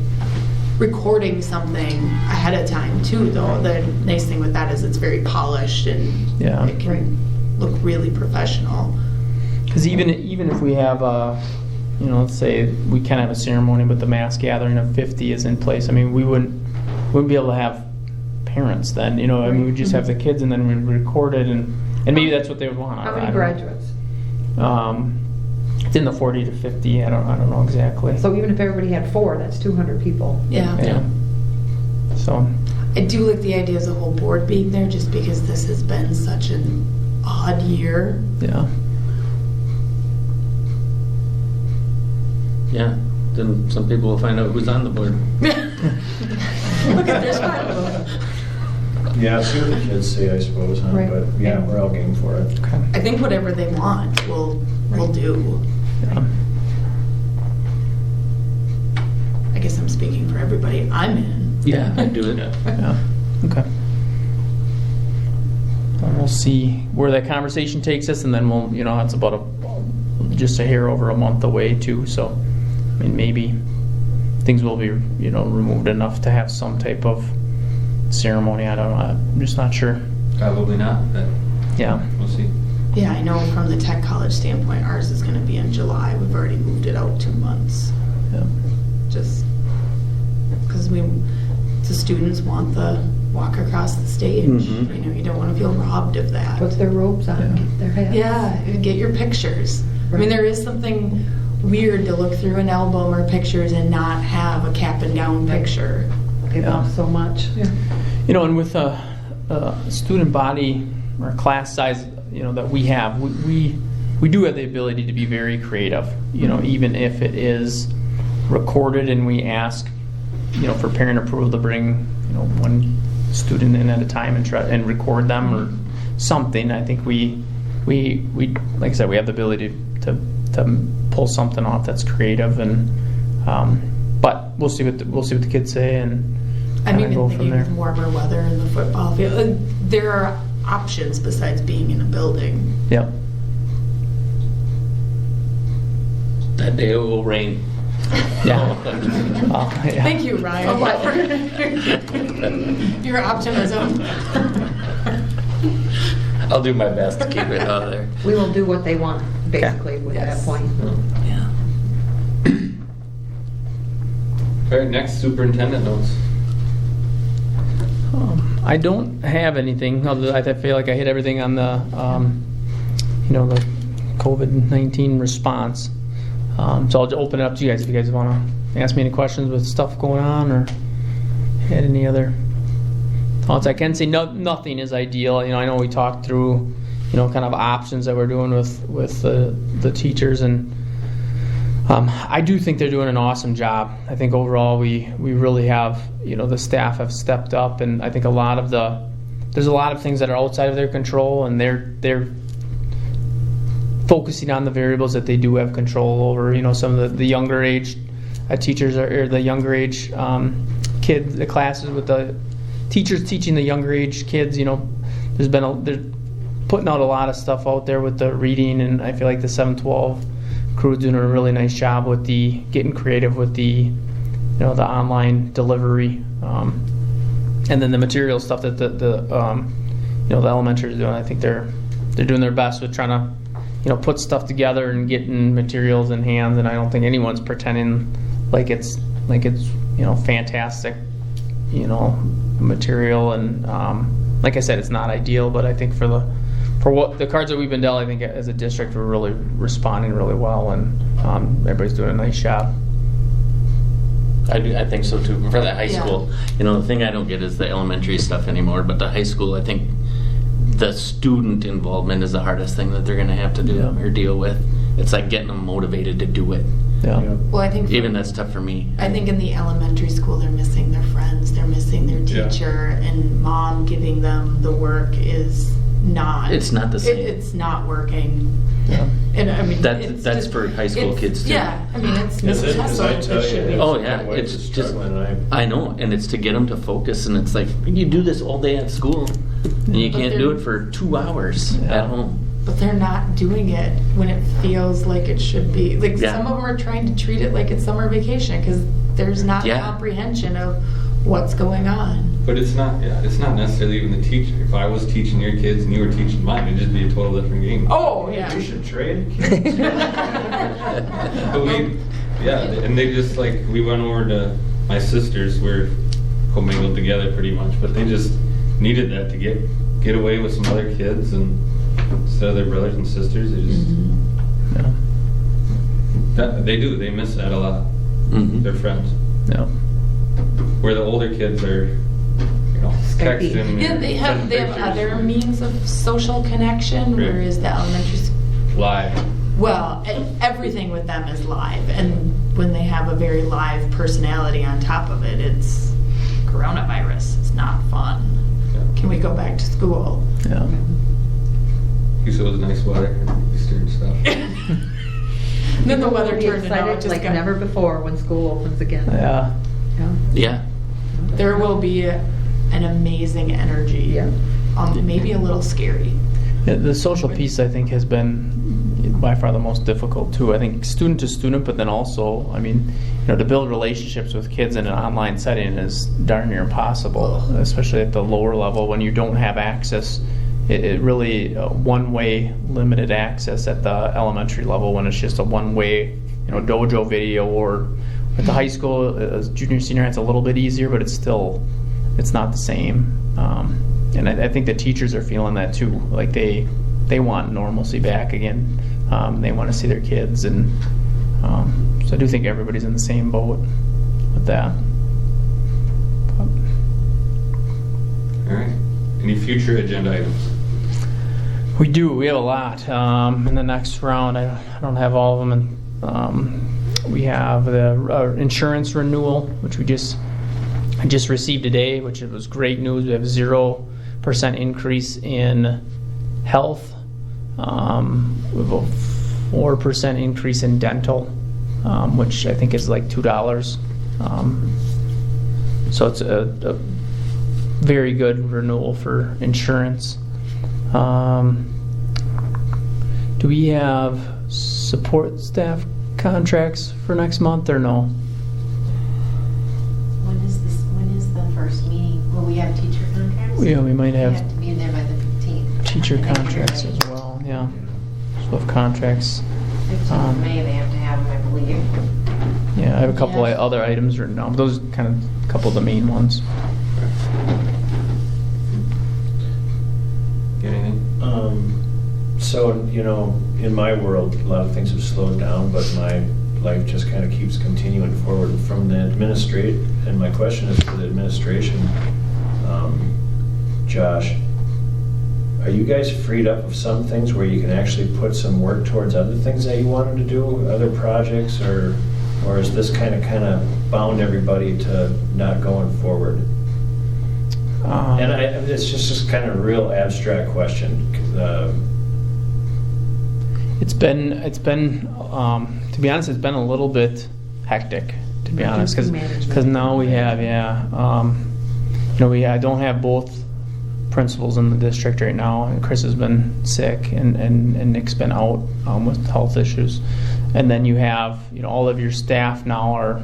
[SPEAKER 5] recording something ahead of time too though. The nice thing with that is it's very polished and
[SPEAKER 3] Yeah.
[SPEAKER 5] it can look really professional.
[SPEAKER 3] Because even if we have let's say we can have a ceremony, but the mass gathering of 50 is in place. I mean, we wouldn't be able to have parents then. I mean, we just have the kids and then we record it, and maybe that's what they would want.
[SPEAKER 2] How
[SPEAKER 3] I
[SPEAKER 2] many
[SPEAKER 3] don't know.
[SPEAKER 2] graduates?
[SPEAKER 3] It's in the 40 to 50. I don't know exactly.
[SPEAKER 2] So even if everybody had 4, that's 200 people.
[SPEAKER 5] Yeah.
[SPEAKER 3] Yeah. So.
[SPEAKER 5] I do like the idea of the whole board being there just because this has been such an odd year.
[SPEAKER 3] Yeah.
[SPEAKER 6] Yeah, then some people will find out who's on the board.
[SPEAKER 5] Look at there's 5 of them.
[SPEAKER 1] Yeah, see what the kids say, I suppose, huh?
[SPEAKER 2] Right.
[SPEAKER 1] But yeah, we're all game for it.
[SPEAKER 3] Okay.
[SPEAKER 5] I think whatever they want, we'll do.
[SPEAKER 3] Yeah.
[SPEAKER 5] I guess I'm speaking for everybody. I'm in.
[SPEAKER 6] Yeah, I'd do it.
[SPEAKER 3] Yeah. Okay. Well, we'll see where that conversation takes us, and then we'll, it's about just a hair over a month away too. So, I mean, maybe things will be, removed enough to have some type of ceremony. I don't know. I'm just not sure.
[SPEAKER 4] Probably not, but
[SPEAKER 3] Yeah.
[SPEAKER 4] we'll see.
[SPEAKER 5] Yeah, I know from the tech college standpoint, ours is going to be in July. We've already moved it out 2 months.
[SPEAKER 3] Yeah.
[SPEAKER 5] Just because the students want the walk across the stage.
[SPEAKER 6] Mhm.
[SPEAKER 5] You don't want to feel robbed of that.
[SPEAKER 2] Put their robes on,
[SPEAKER 3] Yeah.
[SPEAKER 2] get their hats.
[SPEAKER 5] Yeah, get your pictures. I mean,
[SPEAKER 2] Right.
[SPEAKER 5] there is something weird to look through an album or pictures and not have a cap and gown picture.
[SPEAKER 2] Give
[SPEAKER 3] Yeah.
[SPEAKER 2] up so much.
[SPEAKER 3] And with a student body or class size, that we have, we do have the ability to be very creative. Even if it is recorded and we ask, for parent approval to bring, one student in at a time and try and record them or something. I think we like I said, we have the ability to pull something off that's creative, and but we'll see what the kids say and
[SPEAKER 5] I'm
[SPEAKER 3] kinda
[SPEAKER 5] even thinking of warmer weather in the football field. There are options besides being in a building.
[SPEAKER 3] Yep.
[SPEAKER 6] That day it will rain.
[SPEAKER 3] Yeah. Yeah.
[SPEAKER 5] Thank you, Ryan, for your optimism.
[SPEAKER 6] I'll do my best to keep it out of there.
[SPEAKER 2] We will do what they want, basically, with that
[SPEAKER 5] Yes.
[SPEAKER 2] point.
[SPEAKER 6] Yeah.
[SPEAKER 4] All right, next, superintendent notes.
[SPEAKER 3] I don't have anything other. I feel like I hit everything on the, the COVID-19 response. So I'll open it up to you guys if you guys want to ask me any questions with stuff going on or had any other thoughts. I can say nothing is ideal. I know we talked through, kind of options that we're doing with the teachers, and I do think they're doing an awesome job. I think overall we really have, the staff have stepped up, and I think there's a lot of things that are outside of their control, and they're focusing on the variables that they do have control over. Some of the younger age teachers or the younger age kids, the classes with the teachers teaching the younger age kids. There's they're putting out a lot of stuff out there with the reading, and I feel like the 712 crew is doing a really nice job with getting creative with the online delivery, and then the material stuff that the elementary is doing. I think they're doing their best with trying to put stuff together and getting materials in hands, and I don't think anyone's pretending like it's fantastic material, and like I said, it's not ideal, but I think for what the cards that we've been dealt, I think as a district we're really responding really well, and everybody's doing a nice job.
[SPEAKER 6] I think so too. For the high school, the thing I don't get is the elementary stuff anymore, but the high school, I think the student involvement is the hardest thing that they're going to have to do or deal with. It's like getting them motivated to do it.
[SPEAKER 3] Yeah.
[SPEAKER 5] Well, I think
[SPEAKER 6] Even that's tough for me.
[SPEAKER 5] I think in the elementary school, they're missing their friends, they're missing their teacher, and mom giving them the work is not.
[SPEAKER 6] It's not the same.
[SPEAKER 5] It's not working.
[SPEAKER 3] Yeah.
[SPEAKER 5] And I mean,
[SPEAKER 6] That's for high school kids too.
[SPEAKER 5] Yeah, I mean, it's
[SPEAKER 1] Is it?
[SPEAKER 5] Mrs.
[SPEAKER 1] 'Cause I
[SPEAKER 5] Hessel.
[SPEAKER 1] tell
[SPEAKER 5] It should
[SPEAKER 1] you,
[SPEAKER 5] be.
[SPEAKER 6] Oh, yeah,
[SPEAKER 1] my wife
[SPEAKER 6] it's
[SPEAKER 1] is
[SPEAKER 6] just-
[SPEAKER 1] struggling,
[SPEAKER 6] I know, and it's to get them to focus, and it's like, you do this all day at school, and you
[SPEAKER 5] But
[SPEAKER 6] can't do it for 2 hours
[SPEAKER 3] Yeah.
[SPEAKER 6] at home.
[SPEAKER 5] But they're not doing it when it feels like it should be. Like
[SPEAKER 6] Yeah.
[SPEAKER 5] some of them are trying to treat it like it's summer vacation because there's not
[SPEAKER 6] Yeah.
[SPEAKER 5] comprehension of what's going on.
[SPEAKER 4] But it's not necessarily even the teacher. If I was teaching your kids and you were teaching mine, it'd just be a total different game.
[SPEAKER 5] Oh yeah.
[SPEAKER 1] We should trade.
[SPEAKER 4] But and they just we went over to my sisters. We're commingled together pretty much, but they just needed that to get away with some other kids, and instead of their brothers and sisters, they just they miss that a lot.
[SPEAKER 6] Mhm.
[SPEAKER 4] Their friends,
[SPEAKER 3] Yeah.
[SPEAKER 4] where the older kids are,
[SPEAKER 2] Skypey.
[SPEAKER 4] texting.
[SPEAKER 5] Yeah,
[SPEAKER 4] and
[SPEAKER 5] they have
[SPEAKER 4] sending pictures
[SPEAKER 5] other
[SPEAKER 4] and
[SPEAKER 5] means of social connection,
[SPEAKER 4] Right.
[SPEAKER 5] whereas the elementary school.
[SPEAKER 4] live.
[SPEAKER 5] Well, everything with them is live, and when they have a very live personality on top of it, it's coronavirus. It's not fun.
[SPEAKER 4] Yeah.
[SPEAKER 5] Can we go back to school?
[SPEAKER 3] Yeah.
[SPEAKER 4] Because it was nice weather and Easter and stuff.
[SPEAKER 5] Then the
[SPEAKER 2] People
[SPEAKER 5] weather
[SPEAKER 2] will be
[SPEAKER 5] turned and now it
[SPEAKER 2] excited
[SPEAKER 5] just
[SPEAKER 2] like
[SPEAKER 5] got.
[SPEAKER 2] never before when school opens again.
[SPEAKER 3] Yeah.
[SPEAKER 2] Yeah.
[SPEAKER 6] Yeah.
[SPEAKER 5] There will be an amazing energy.
[SPEAKER 2] Yeah.
[SPEAKER 5] Maybe a little scary.
[SPEAKER 3] Yeah, the social piece, I think, has been by far the most difficult too. I think student to student, but then also, to build relationships with kids in an online setting is darn near impossible, especially at the lower level when you don't have access. It really one-way limited access at the elementary level when it's just a one-way, dojo video, or at the high school, junior, senior, it's a little bit easier, but it's not the same. And I think the teachers are feeling that too. Like they want normalcy back again. They want to see their kids, and so I do think everybody's in the same boat with that.
[SPEAKER 4] All right. Any future agenda items?
[SPEAKER 3] We do. We have a lot in the next round. I don't have all of them. We have the insurance renewal, which I just received today, which was great news. We have 0% increase in health. We have a 4% increase in dental, which I think is like $2. So it's a very good renewal for insurance. Do we have support staff contracts for next month or no?
[SPEAKER 7] When is the first meeting? Will we have teacher contracts?
[SPEAKER 3] Yeah, we might
[SPEAKER 7] We
[SPEAKER 3] have
[SPEAKER 7] have to be in there by the 15th.
[SPEAKER 3] teacher
[SPEAKER 7] I think
[SPEAKER 3] contracts as
[SPEAKER 7] everybody-
[SPEAKER 3] well, yeah. So we have contracts.
[SPEAKER 7] 15th of May, they have to have them, I believe.
[SPEAKER 3] Yeah, I have a couple
[SPEAKER 5] Yeah.
[SPEAKER 3] of other items written down, but those are kind of a couple of the main ones.
[SPEAKER 4] Got anything?
[SPEAKER 1] So, in my world, a lot of things have slowed down, but my life just kind of keeps continuing forward from the administrate. And my question is for the administration, Josh, are you guys freed up of some things where you can actually put some work towards other things that you wanted to do, other projects, or is this kind of bound everybody to not going forward? And it's just kind of a real abstract question.
[SPEAKER 3] It's been to be honest, it's been a little bit hectic, to be honest, because
[SPEAKER 2] Management.
[SPEAKER 3] now we have I don't have both principals in the district right now, and Chris has been sick, and Nick's been out with health issues. And then you have, all of your staff now are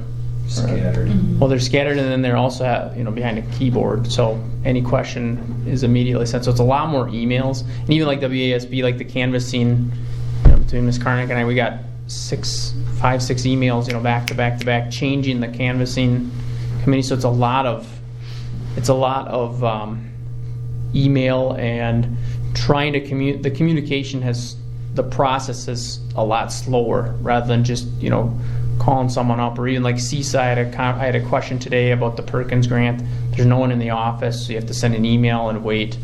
[SPEAKER 1] Scattered.
[SPEAKER 3] well, they're scattered, and then they're also behind a keyboard. So any question is immediately sent. So it's a lot more emails, and even like WASB, like the canvassing, between Ms. Karnick and I, we got 5, 6 emails, back to back to back, changing the canvassing committee. So it's a lot of email and trying to the communication the process is a lot slower rather than just calling someone up, or even like Seaside. I had a question today about the Perkins grant. There's no one in the office, so you have to send an email and wait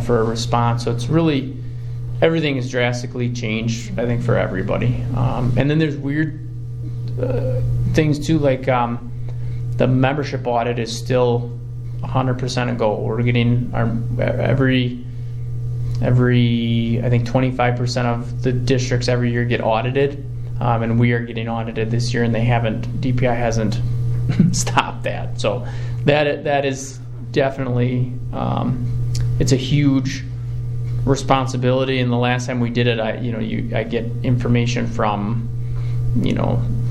[SPEAKER 3] for a response. So it's really, everything has drastically changed, I think, for everybody. And then there's weird things too, like the membership audit is still 100% a go. We're getting our every I think 25% of the districts every year get audited, and we are getting audited this year, and DPI hasn't stopped that. So that is definitely it's a huge responsibility. And the last time we did it, I get information from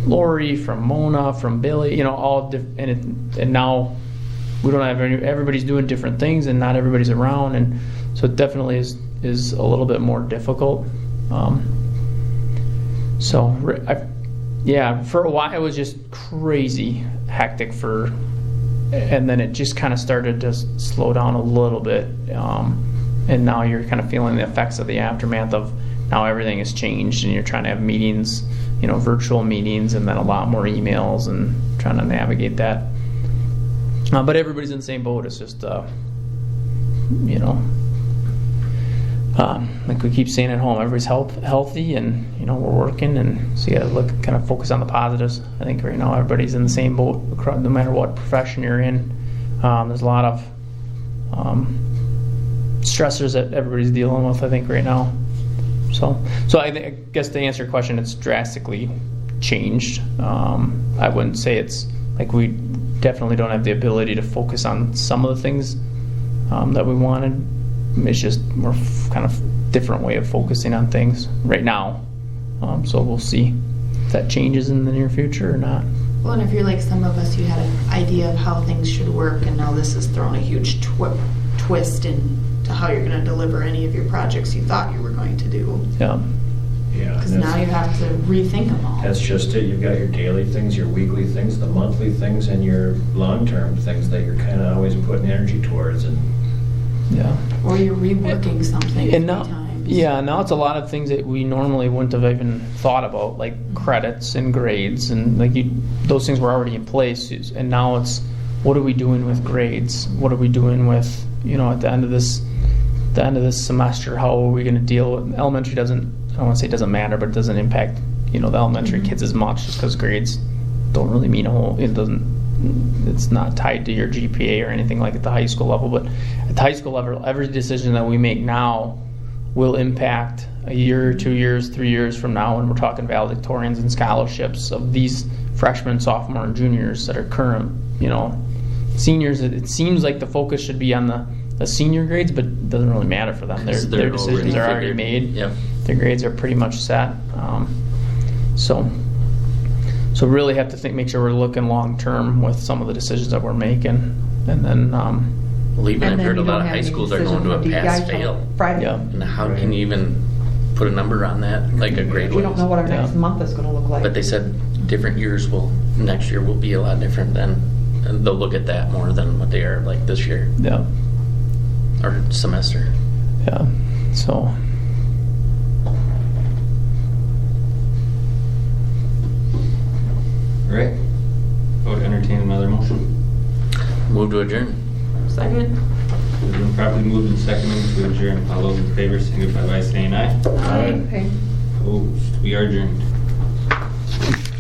[SPEAKER 3] Lori, from Mona, from Billy, and now we don't have everybody's doing different things, and not everybody's around, and so it definitely is a little bit more difficult. For a while it was just crazy hectic and then it just kind of started to slow down a little bit, and now you're kind of feeling the effects of the aftermath of now everything has changed, and you're trying to have meetings, virtual meetings, and then a lot more emails, and trying to navigate that. But everybody's in the same boat. It's just like we keep saying at home, everybody's healthy, and we're working, and so you gotta kind of focus on the positives. I think right now everybody's in the same boat, no matter what profession you're in. There's a lot of stressors that everybody's dealing with, I think, right now. So I guess to answer your question, it's drastically changed. I wouldn't say it's like we definitely don't have the ability to focus on some of the things that we wanted. It's just more kind of different way of focusing on things right now. So we'll see if that changes in the near future or not.
[SPEAKER 5] Well, and if you're like some of us, you had an idea of how things should work, and now this has thrown a huge twist into how you're going to deliver any of your projects you thought you were going to do.
[SPEAKER 3] Yeah.
[SPEAKER 1] Yeah.
[SPEAKER 5] Because now you have to rethink them all.
[SPEAKER 1] That's just it. You've got your daily things, your weekly things, the monthly things, and your long-term things that you're kind of always putting energy towards. And
[SPEAKER 3] Yeah.
[SPEAKER 5] Or you're reworking something
[SPEAKER 3] And
[SPEAKER 5] 3
[SPEAKER 3] now,
[SPEAKER 5] times.
[SPEAKER 3] now it's a lot of things that we normally wouldn't have even thought about, like credits and grades, and those things were already in place. And now it's, what are we doing with grades? What are we doing with at the end of this semester? How are we going to deal with elementary? I don't want to say it doesn't matter, but it doesn't impact the elementary kids as much, just because grades don't really mean a whole. It's not tied to your GPA or anything like at the high school level. But at the high school level, every decision that we make now will impact a year, 2 years, 3 years from now, when we're talking valedictorians and scholarships of these freshmen, sophomore, and juniors that are current. Seniors. It seems like the focus should be on the senior grades, but it doesn't really matter for them. Their decisions are already made.
[SPEAKER 6] Yep.
[SPEAKER 3] Their grades are pretty much set. So really have to make sure we're looking long term with some of the decisions that we're making, and then.
[SPEAKER 6] Well, even I've heard a lot of high schools are going to a pass-fail.
[SPEAKER 2] Friday.
[SPEAKER 3] Yeah.
[SPEAKER 6] And how can you even put a number on that, like a grade?
[SPEAKER 2] We don't know what our next
[SPEAKER 3] Yeah.
[SPEAKER 2] month is going to look like.
[SPEAKER 6] But they said different years next year will be a lot different then, and they'll look at that more than what they are like this year
[SPEAKER 3] Yeah.
[SPEAKER 6] or semester.
[SPEAKER 3] Yeah. So.
[SPEAKER 4] Right. I would entertain another motion.
[SPEAKER 6] Move to adjourn.
[SPEAKER 5] Second.
[SPEAKER 4] It's been properly moved and seconded to adjourn. All those in favor signify by saying aye.
[SPEAKER 2] Okay.
[SPEAKER 4] Opposed? We are adjourned.